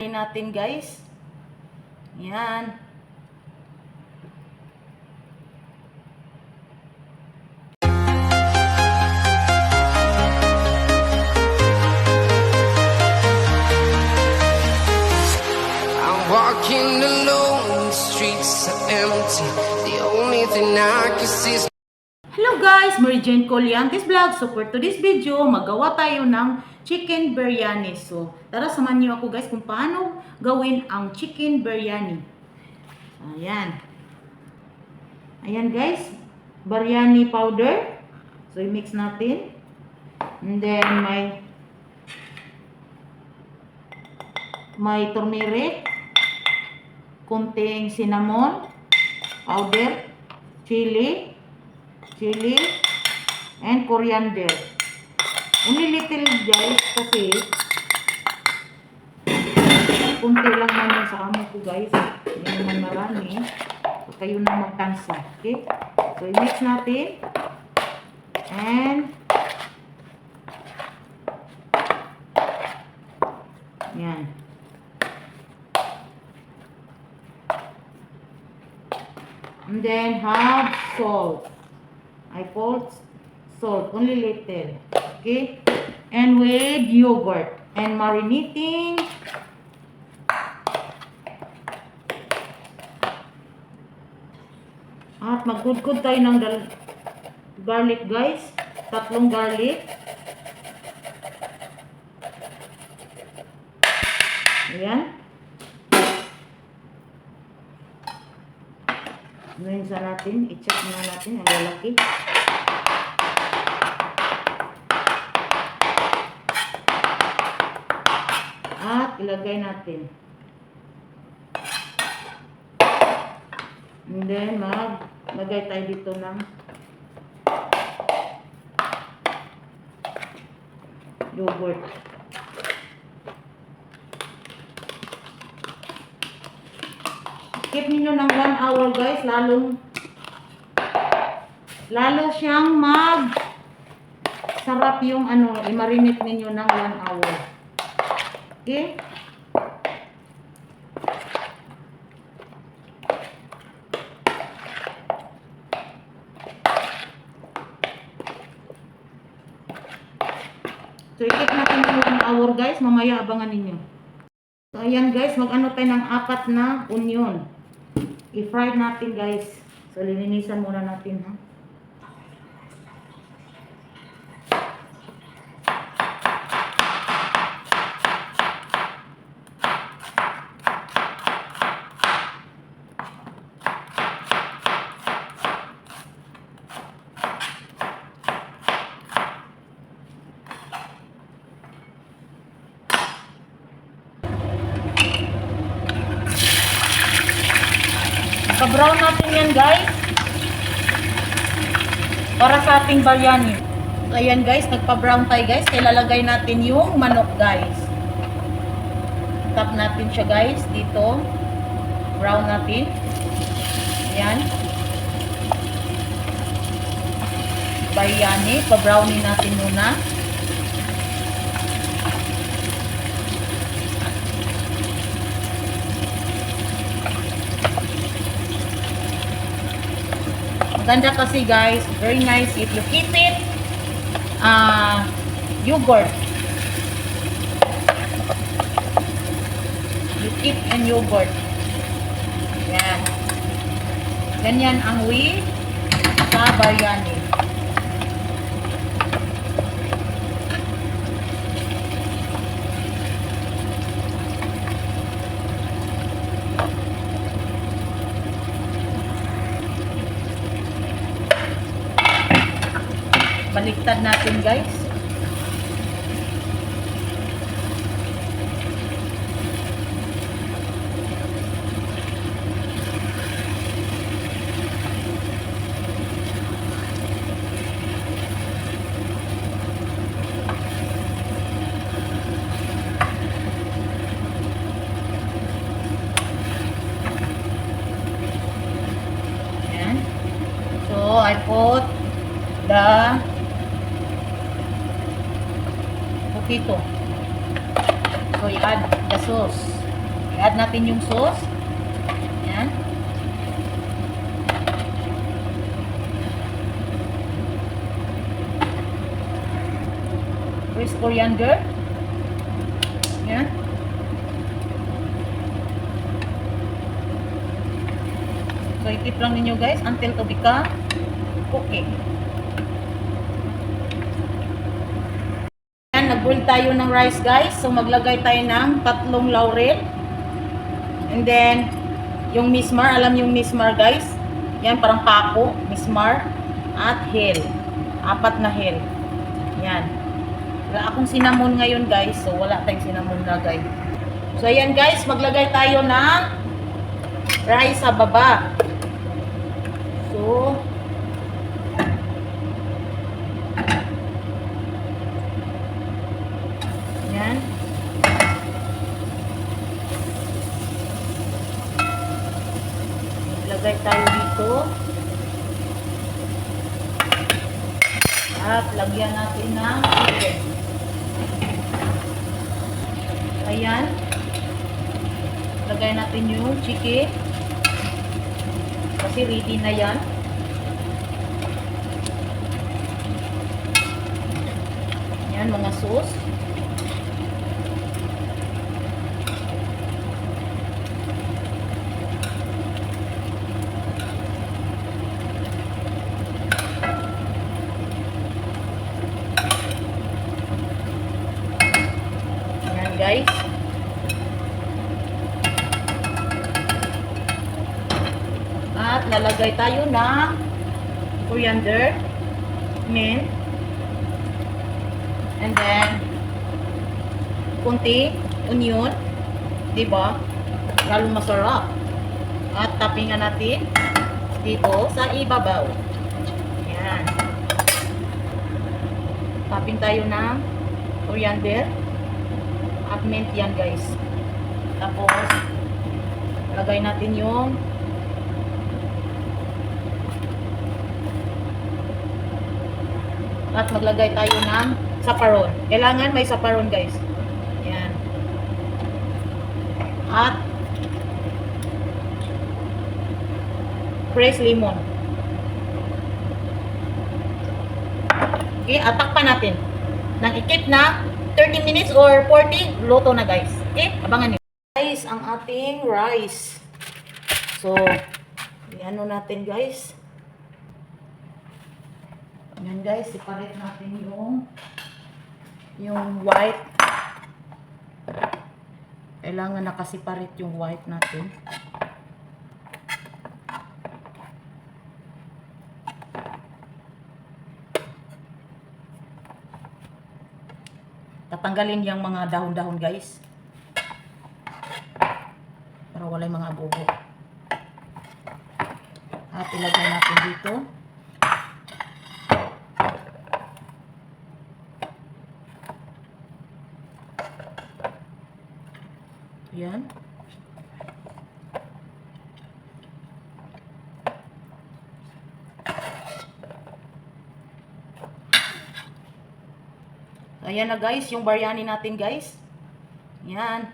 Natin guys. Yan. I'm walking alone, the streets are empty. The only thing I can see is Hello guys, Mary Jane Colliantes Vlog. So for today's video, magawa tayo ng chicken biryani. So tara, samahan niyo ako guys kung paano gawin ang chicken biryani. Ayan. Ayan guys, biryani powder. So i-mix natin. And then may turmeric, kunting cinnamon powder, chili, and coriander. Only little guys kasi kunti lang naman sa amo ko guys. Hindi naman marami. So, kayo na magtansa. Okay? So, i-mix natin. And yan. And then have salt. I put salt, only little. Okay? And with yogurt. And marinating. At magkudkod tayo ng garlic guys. 3 garlic. Ayan. Ngayon sa natin, i-check muna natin ang lalaki. At ilagay natin. And then maglagay tayo dito ng yogurt. Keep niyo ng 1 hour guys, lalo siyang sarap yung i-marinate niyo ng 1 hour. Okay? So i-keep natin ng 1 hour guys, mamaya abangan niyo. So ayan guys, mag-ano tayo ng 4 na onion. I-fry natin guys. So lilinisan muna natin ha. Pa-brown natin yan guys. Para sa ating biryani. Ayan guys, nagpa-brown tayo guys. Kaya lalagay natin yung manok guys. Tap natin siya guys. Dito. Brown natin. Ayan. Biryani. Pa-brownin natin muna. Maganda kasi guys, very nice if you keep it yogurt. You keep in yogurt. Yan. Ganyan ang way sa biryani. Baliktad natin guys. Ayan. So I put the poquito. So, i-add the sauce. I-add natin yung sauce. Yan. Fresh coriander. Yan. So, i-keep lang ninyo guys until to become cooking. Yan, nag-boil tayo ng rice guys. So, maglagay tayo ng 3 laurel. And then, yung mismar, alam yung mismar guys? Yan, parang pako, mismar. At hell. 4 na hell. Yan. Wala akong cinnamon ngayon guys. So, wala tayong cinnamon lagay. So, ayan guys, maglagay tayo ng rice sa baba. So, yan. Lagay tayo dito. At lagyan natin ng chicken. Ayan. Lagay natin yung chicken. Kasi ready na yan. Yan, mga sauce. Yan, guys. At lalagay tayo ng coriander, mint, and then kunti onion, 'di ba? Lalo masarap. At tapingan natin dito sa ibabaw. Yan. Taping tayo ng coriander at mint yan, guys. Tapos lagay natin yung at maglagay tayo ng saparon. Kailangan may saparon guys. Yan. At fresh lemon. Okay, atakpan natin. Nang ikip na 30 minutes or 40, luto na guys. Okay, abangan nyo. Guys, ang ating rice. So, i-ano natin guys. Yan guys, separate natin yung white. Kailangan nakaseparate yung white natin. Tatanggalin yung mga dahon-dahon guys. Para wala yung mga abubo. At ilagay natin dito. Yan. Ayan na guys, yung biryani natin guys. Yan.